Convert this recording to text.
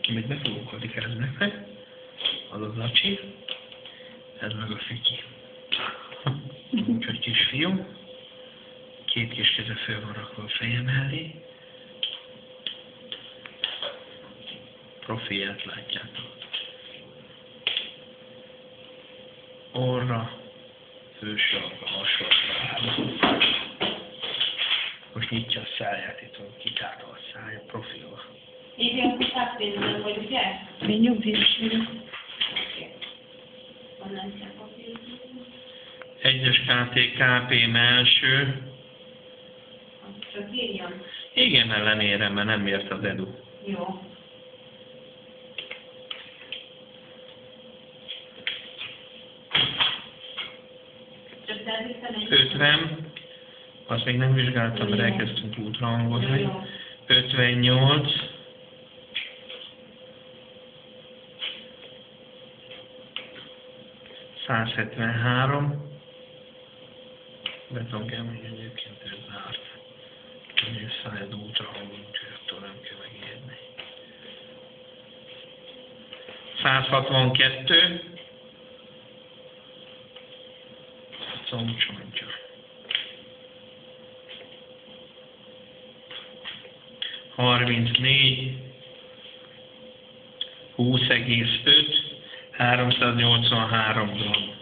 amit be fogok adni keresztnek, az az Lacsi, ez meg a Fiki. Úgyhogy kisfiú, két kis keze föl van rakva a feje mellé, profilját látjátok. Orra, fősarka, hasonló. Most nyitja a száját, itt van kitárva a szája, profilva. Igen, hogy átnézem, vagy ugye? Én nyugdíjas vagyok. Onnan kell papírozni. 1-es KT-KP első. Csak írjam. Igen, ellenére, mert nem ért az edu. Jó. Csak elviszem egy... 50. Azt még nem vizsgáltam, mert elkezdtünk útrangozni. Jó. 58. 173. Betonkemény egyébként ez zárt. Hogy szájad útra hangolunk, úgyhogy attól nem kell megijedni. 162. Combcsontja. 34. 20,5. 383 g.